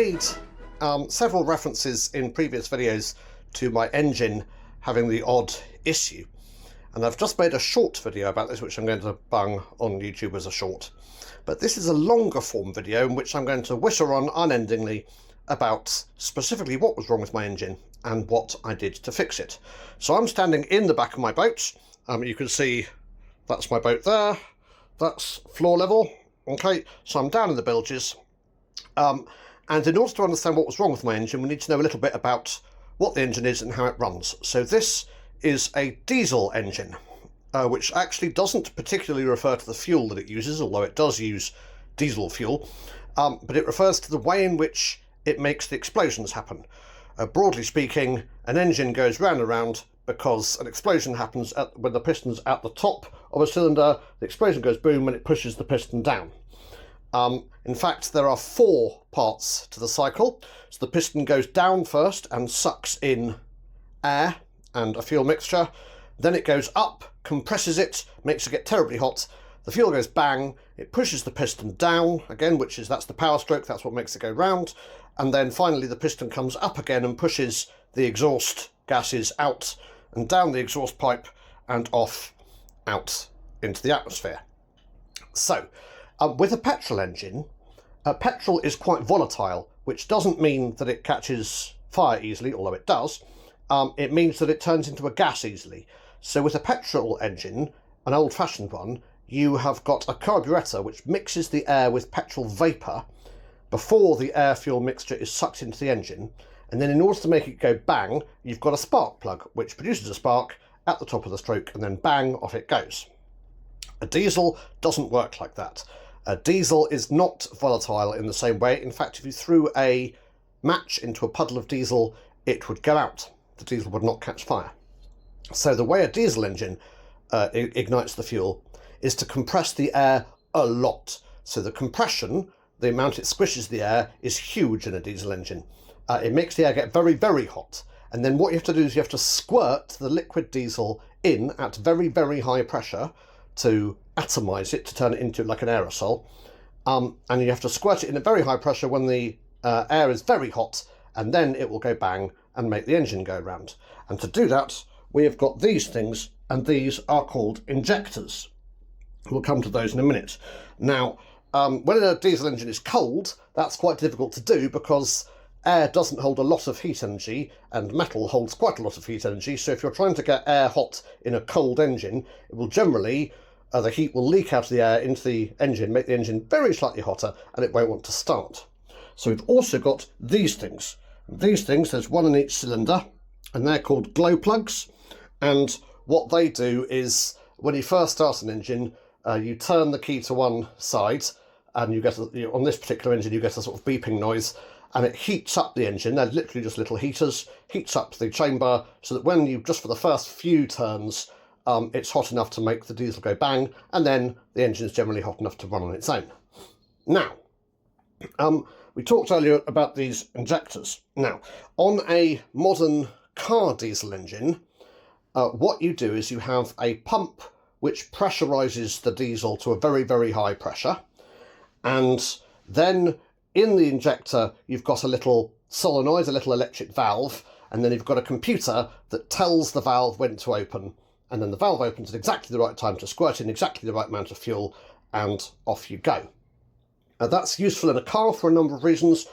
made several references in previous videos to my engine having the odd issue, and I've just made a short video about this which I'm going to bung on YouTube as a short. But this is a longer form video in which I'm going to whitter on unendingly about specifically what was wrong with my engine and what I did to fix it. So I'm standing in the back of my boat. You can see that's my boat there, that's floor level. Okay, so I'm down in the bilges. And in order to understand what was wrong with my engine, we need to know a little bit about what the engine is and how it runs. So this is a diesel engine, which actually doesn't particularly refer to the fuel that it uses, although it does use diesel fuel, but it refers to the way in which it makes the explosions happen. Broadly speaking, an engine goes round and round because an explosion happens when the piston's at the top of a cylinder. The explosion goes boom and it pushes the piston down. In fact, there are 4 parts to the cycle. So the piston goes down first and sucks in air and a fuel mixture. Then it goes up, compresses it, makes it get terribly hot. The fuel goes bang, it pushes the piston down again, that's the power stroke, that's what makes it go round. And then finally the piston comes up again and pushes the exhaust gases out and down the exhaust pipe and off out into the atmosphere. So, with a petrol engine, petrol is quite volatile, which doesn't mean that it catches fire easily, although it does. It means that it turns into a gas easily. So with a petrol engine, an old-fashioned one, you have got a carburettor which mixes the air with petrol vapour before the air-fuel mixture is sucked into the engine. And then in order to make it go bang, you've got a spark plug which produces a spark at the top of the stroke, and then bang, off it goes. A diesel doesn't work like that. A diesel is not volatile in the same way. In fact, if you threw a match into a puddle of diesel, it would go out. The diesel would not catch fire. So the way a diesel engine ignites the fuel is to compress the air a lot. So the compression, the amount it squishes the air, is huge in a diesel engine. It makes the air get very, very hot. And then what you have to do is you have to squirt the liquid diesel in at very, very high pressure to atomize it, to turn it into like an aerosol. And you have to squirt it in at very high pressure when the air is very hot, and then it will go bang and make the engine go round. And to do that, we have got these things, and these are called injectors. We'll come to those in a minute. Now, when a diesel engine is cold, that's quite difficult to do because air doesn't hold a lot of heat energy and metal holds quite a lot of heat energy. So if you're trying to get air hot in a cold engine, it will generally, the heat will leak out of the air into the engine, make the engine very slightly hotter, and it won't want to start. So we've also got these things. These things, there's one in each cylinder, and they're called glow plugs. And what they do is, when you first start an engine, you turn the key to one side, and you get, on this particular engine, you get a sort of beeping noise, and it heats up the engine. They're literally just little heaters, heats up the chamber, so that when you, just for the first few turns, it's hot enough to make the diesel go bang, and then the engine is generally hot enough to run on its own. Now, we talked earlier about these injectors. Now, on a modern car diesel engine, what you do is you have a pump which pressurizes the diesel to a very, very high pressure, and then in the injector you've got a little solenoid, a little electric valve, and then you've got a computer that tells the valve when to open, and then the valve opens at exactly the right time to squirt in exactly the right amount of fuel, and off you go. That's useful in a car for a number of reasons,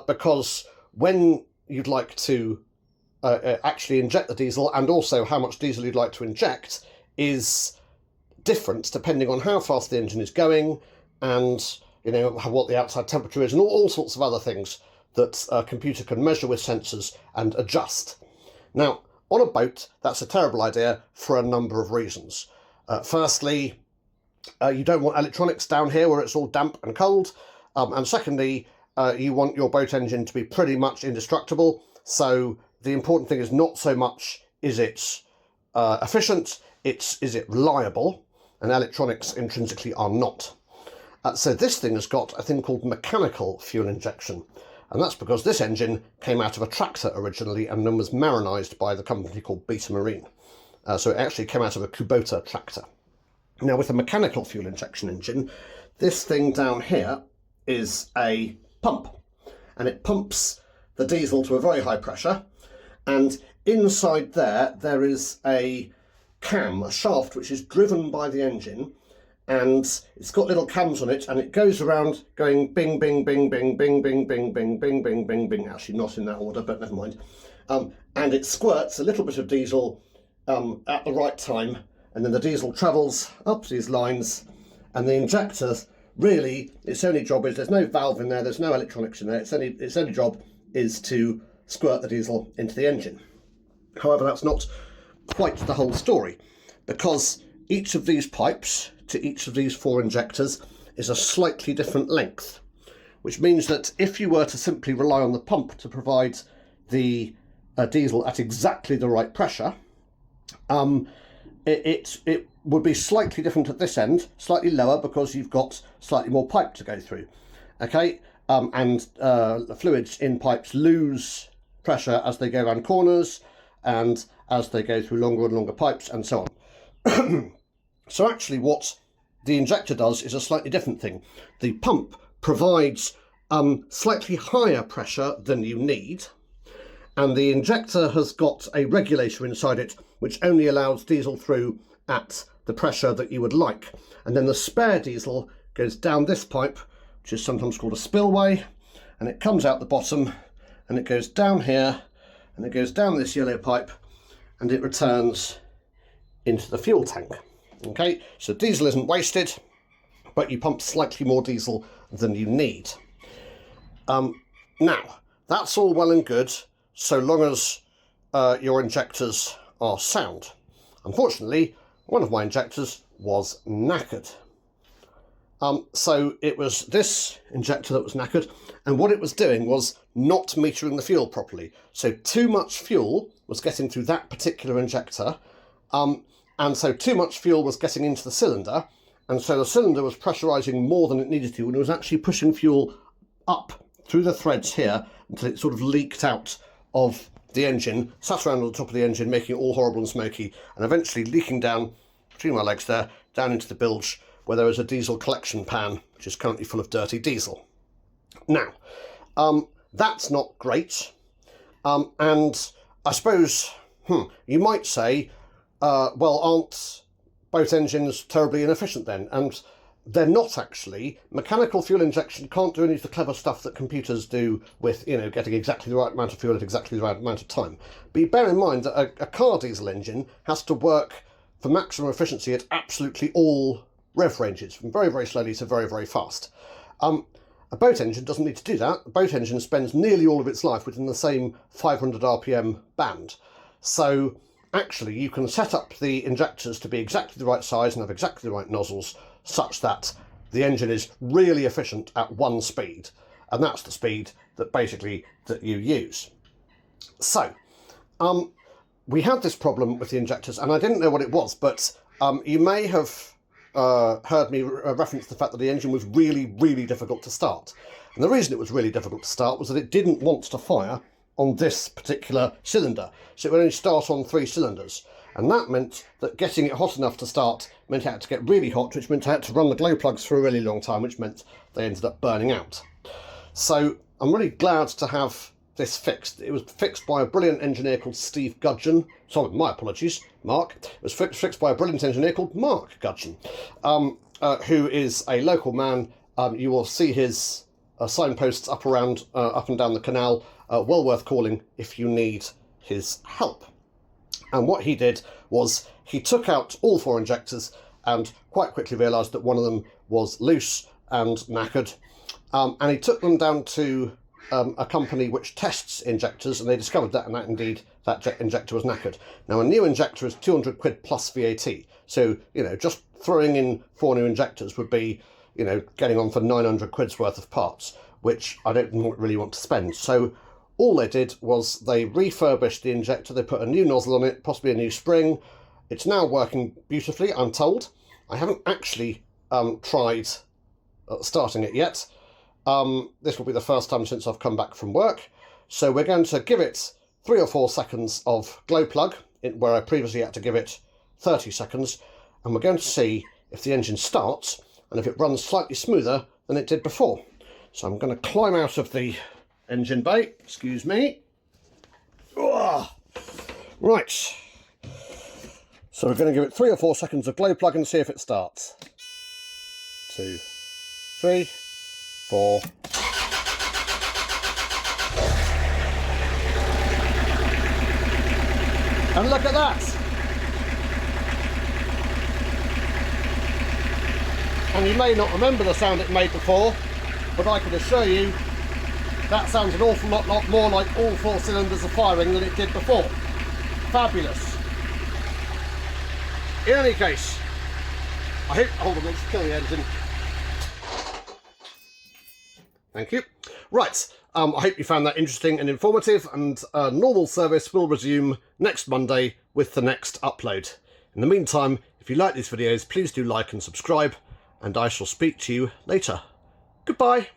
because when you'd like to actually inject the diesel, and also how much diesel you'd like to inject, is different depending on how fast the engine is going, and what the outside temperature is, and all sorts of other things that a computer can measure with sensors and adjust. Now, on a boat, that's a terrible idea for a number of reasons. Firstly, you don't want electronics down here where it's all damp and cold. And secondly, you want your boat engine to be pretty much indestructible. So the important thing is not so much is it efficient, is it reliable, and electronics intrinsically are not. So this thing has got a thing called mechanical fuel injection. And that's because this engine came out of a tractor originally and then was marinised by the company called Beta Marine. So it actually came out of a Kubota tractor. Now, with a mechanical fuel injection engine, this thing down here is a pump. and it pumps the diesel to a very high pressure, and inside there is a cam, a shaft, which is driven by the engine, and it's got little cams on it, and it goes around going bing, bing, bing, bing, bing, bing, bing, bing, bing, bing, bing, bing. Actually, not in that order, but never mind. And it squirts a little bit of diesel at the right time, and then the diesel travels up these lines, and the injector, really, its only job is, there's no valve in there, there's no electronics in there, its only job is to squirt the diesel into the engine. However, that's not quite the whole story, because each of these pipes to each of these 4 injectors is a slightly different length, which means that if you were to simply rely on the pump to provide the diesel at exactly the right pressure, it would be slightly different at this end, slightly lower, because you've got slightly more pipe to go through. Okay, and the fluids in pipes lose pressure as they go around corners and as they go through longer and longer pipes and so on. So actually what the injector does is a slightly different thing. The pump provides slightly higher pressure than you need, and the injector has got a regulator inside it which only allows diesel through at the pressure that you would like. And then the spare diesel goes down this pipe, which is sometimes called a spillway, and it comes out the bottom, and it goes down here, and it goes down this yellow pipe, and it returns into the fuel tank. Okay, so diesel isn't wasted, but you pump slightly more diesel than you need. Now, that's all well and good, so long as your injectors are sound. Unfortunately, one of my injectors was knackered. So it was this injector that was knackered, and what it was doing was not metering the fuel properly. So too much fuel was getting through that particular injector, and so too much fuel was getting into the cylinder, and so the cylinder was pressurising more than it needed to, and it was actually pushing fuel up through the threads here until it sort of leaked out of the engine, sat around on the top of the engine, making it all horrible and smoky, and eventually leaking down between my legs there, down into the bilge, where there is a diesel collection pan, which is currently full of dirty diesel. Now, that's not great, and I suppose, you might say, well, aren't both engines terribly inefficient then? And they're not actually. Mechanical fuel injection can't do any of the clever stuff that computers do with, getting exactly the right amount of fuel at exactly the right amount of time. But you bear in mind that a car diesel engine has to work for maximum efficiency at absolutely all rev ranges, from very, very slowly to very, very fast. A boat engine doesn't need to do that. A boat engine spends nearly all of its life within the same 500 RPM band. So actually you can set up the injectors to be exactly the right size and have exactly the right nozzles, such that the engine is really efficient at one speed, and that's the speed that basically that you use. So we had this problem with the injectors, and I didn't know what it was, but you may have heard me reference the fact that the engine was really, really difficult to start. And the reason it was really difficult to start was that it didn't want to fire on this particular cylinder, so it would only start on 3 cylinders. And that meant that getting it hot enough to start meant it had to get really hot, which meant I had to run the glow plugs for a really long time, which meant they ended up burning out. So I'm really glad to have this fixed. It was fixed by a brilliant engineer called Steve Gudgeon. Sorry, my apologies, Mark. It was fixed by a brilliant engineer called Mark Gudgeon, who is a local man. You will see his signposts up and down the canal. Well worth calling if you need his help. And what he did was he took out all 4 injectors and quite quickly realised that one of them was loose and knackered. And he took them down to a company which tests injectors, and they discovered that, and that indeed, that injector was knackered. Now, a new injector is 200 quid plus VAT. So, just throwing in 4 new injectors would be, getting on for 900 quid's worth of parts, which I don't really want to spend. So all they did was they refurbished the injector, they put a new nozzle on it, possibly a new spring. It's now working beautifully, I'm told. I haven't actually tried starting it yet. This will be the first time since I've come back from work. So we're going to give it 3 or 4 seconds of glow plug, where I previously had to give it 30 seconds. And we're going to see if the engine starts and if it runs slightly smoother than it did before. So I'm going to climb out of the engine bay, excuse me. Ugh. Right, so we're going to give it 3 or 4 seconds of glow plug and see if it starts. 2, 3, 4. And look at that! And you may not remember the sound it made before, but I can assure you that sounds an awful lot more like all 4 cylinders are firing than it did before. Fabulous. In any case, I hope... Hold on, let's kill the engine. Thank you. Right, I hope you found that interesting and informative, and normal service will resume next Monday with the next upload. In the meantime, if you like these videos, please do like and subscribe, and I shall speak to you later. Goodbye.